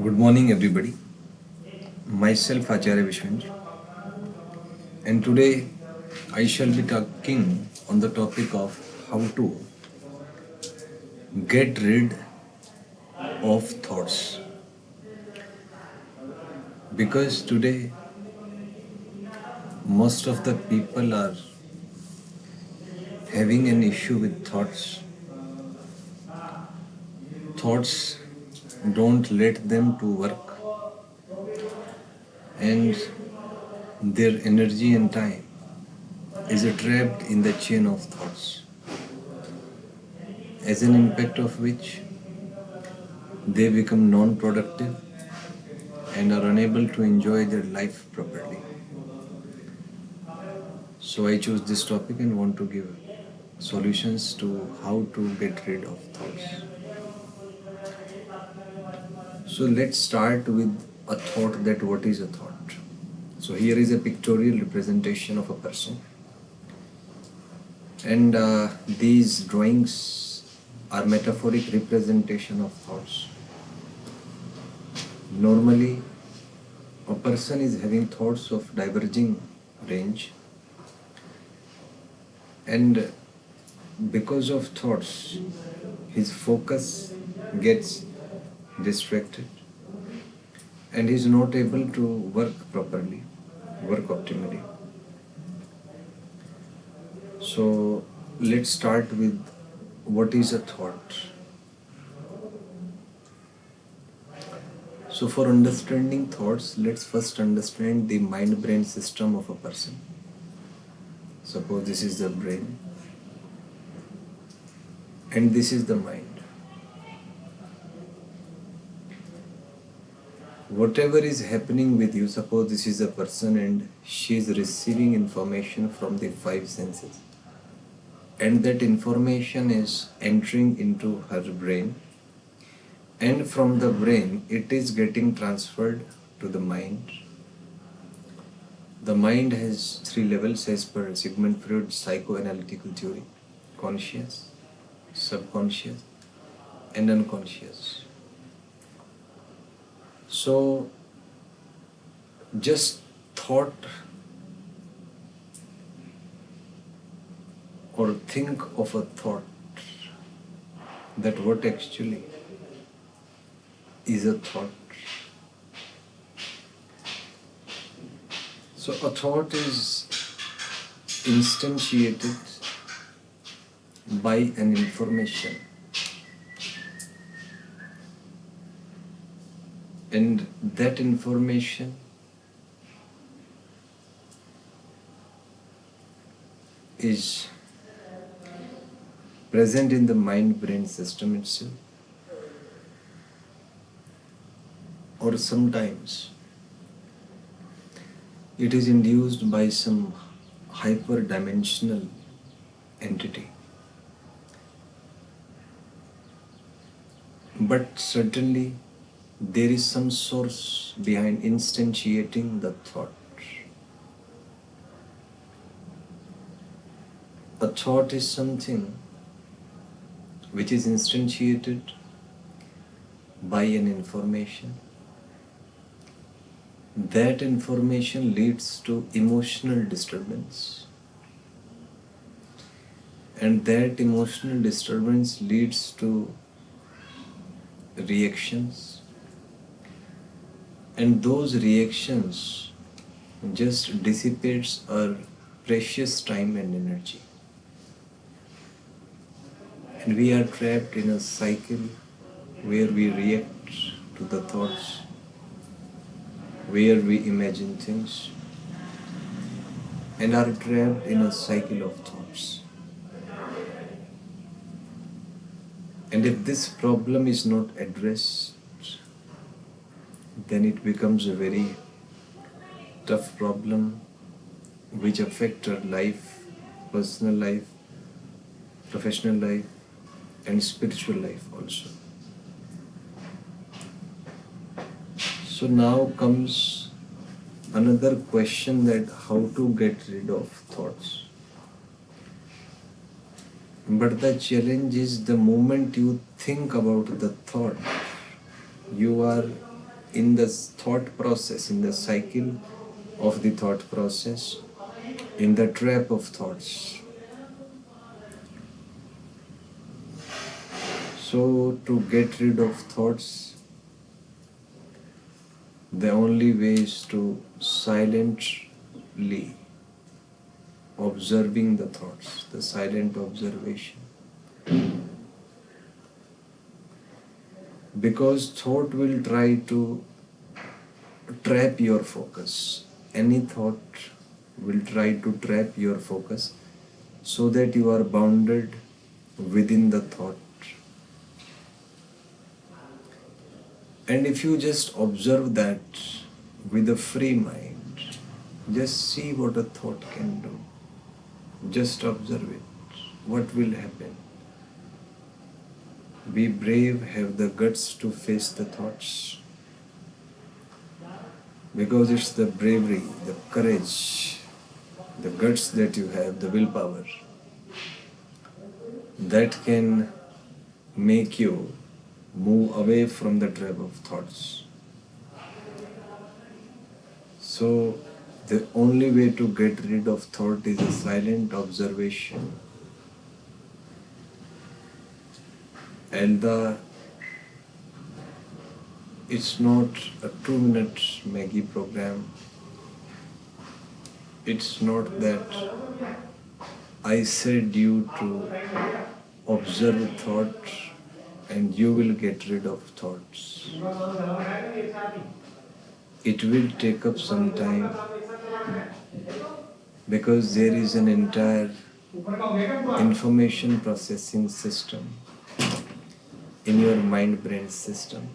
Good morning, everybody. Myself, Acharya Vishvendra, and today I shall be talking on the topic of how to get rid of thoughts. Because today, most of the people are having an issue with thoughts. Thoughts don't let them to work, and their energy and time is trapped in the chain of thoughts, as an impact of which they become non-productive and are unable to enjoy their life properly. So I chose this topic and want to give solutions to how to get rid of thoughts. So let's start with a thought, that what is a thought. So here is a pictorial representation of a person, and these drawings are metaphoric representation of thoughts. Normally a person is having thoughts of diverging range, and because of thoughts his focus gets distracted and he is not able to work properly, work optimally. So let's start with what is a thought. So for understanding thoughts, let's first understand the mind-brain system of a person. Suppose this is the brain and this is the mind. Whatever is happening with you, suppose this is a person and she is receiving information from the five senses, and that information is entering into her brain, and from the brain it is getting transferred to the mind. The mind has three levels as per Sigmund Freud's psychoanalytical theory: conscious, subconscious, and unconscious. So just thought or think of a thought, that what actually is a thought. So a thought is instantiated by an information, and that information is present in the mind-brain system itself, or sometimes it is induced by some hyperdimensional entity. But certainly there is some source behind instantiating the thought. A thought is something which is instantiated by an information. That information leads to emotional disturbance, and that emotional disturbance leads to reactions, and those reactions just dissipates our precious time and energy, and we are trapped in a cycle where we react to the thoughts, where we imagine things, and are trapped in a cycle of thoughts. And if this problem is not addressed, then it becomes a very tough problem which affects our life, personal life, professional life, and spiritual life also. So now comes another question, that how to get rid of thoughts. But the challenge is, the moment you think about the thought, you are in the thought process, in the cycle of the thought process, in the trap of thoughts. So, to get rid of thoughts, the only way is to silently observing the thoughts, the silent observation. Because thought will try to trap your focus. Any thought will try to trap your focus so that you are bounded within the thought. And if you just observe that with a free mind, just see what a thought can do. Just observe it. What will happen? Be brave, have the guts to face the thoughts. Because it's the bravery, the courage, the guts that you have, the willpower, that can make you move away from the trap of thoughts. So, the only way to get rid of thought is a silent observation. And it's not a 2-minute Maggie program. It's not that I said you to observe thought and you will get rid of thoughts. It will take up some time because there is an entire information processing system in your mind-brain system.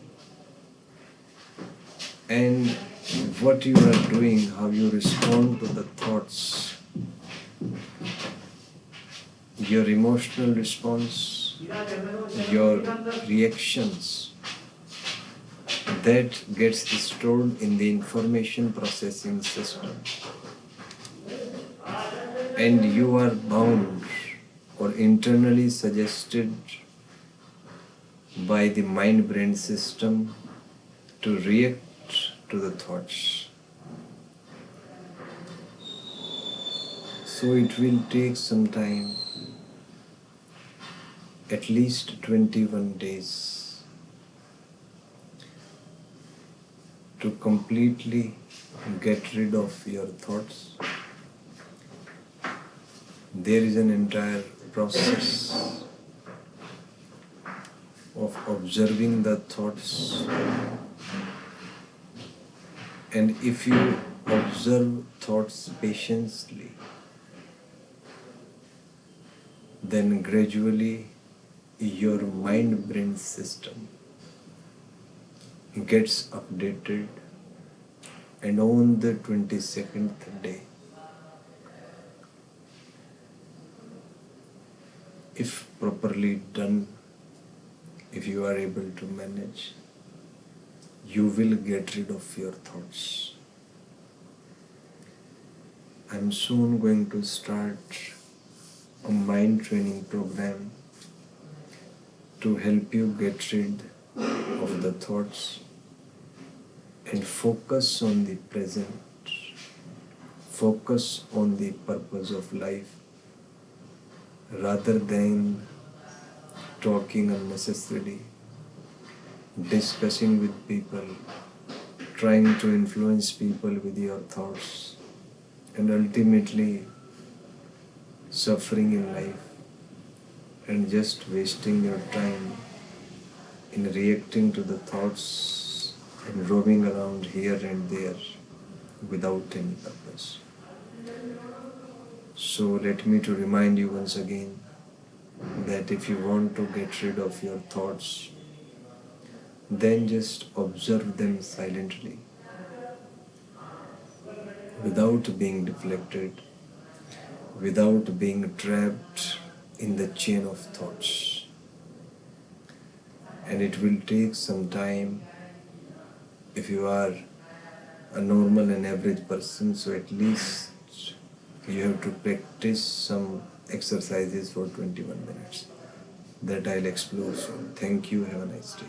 And what you are doing, how you respond to the thoughts, your emotional response, your reactions, that gets stored in the information processing system. And you are bound or internally suggested by the mind-brain system to react to the thoughts. So it will take some time, at least 21 days, to completely get rid of your thoughts. There is an entire process of observing the thoughts. And if you observe thoughts patiently, then gradually your mind-brain system gets updated, and on the 22nd day, if properly done, if you are able to manage, you will get rid of your thoughts. I'm soon going to start a mind training program to help you get rid of the thoughts and focus on the present, focus on the purpose of life rather than talking unnecessarily, discussing with people, trying to influence people with your thoughts, and ultimately suffering in life and just wasting your time in reacting to the thoughts and roaming around here and there without any purpose. So let me to remind you once again that if you want to get rid of your thoughts, then just observe them silently without being deflected, without being trapped in the chain of thoughts. And it will take some time if you are a normal and average person, so at least you have to practice some exercises for 21 minutes that I'll explore soon. Thank you. Have a nice day.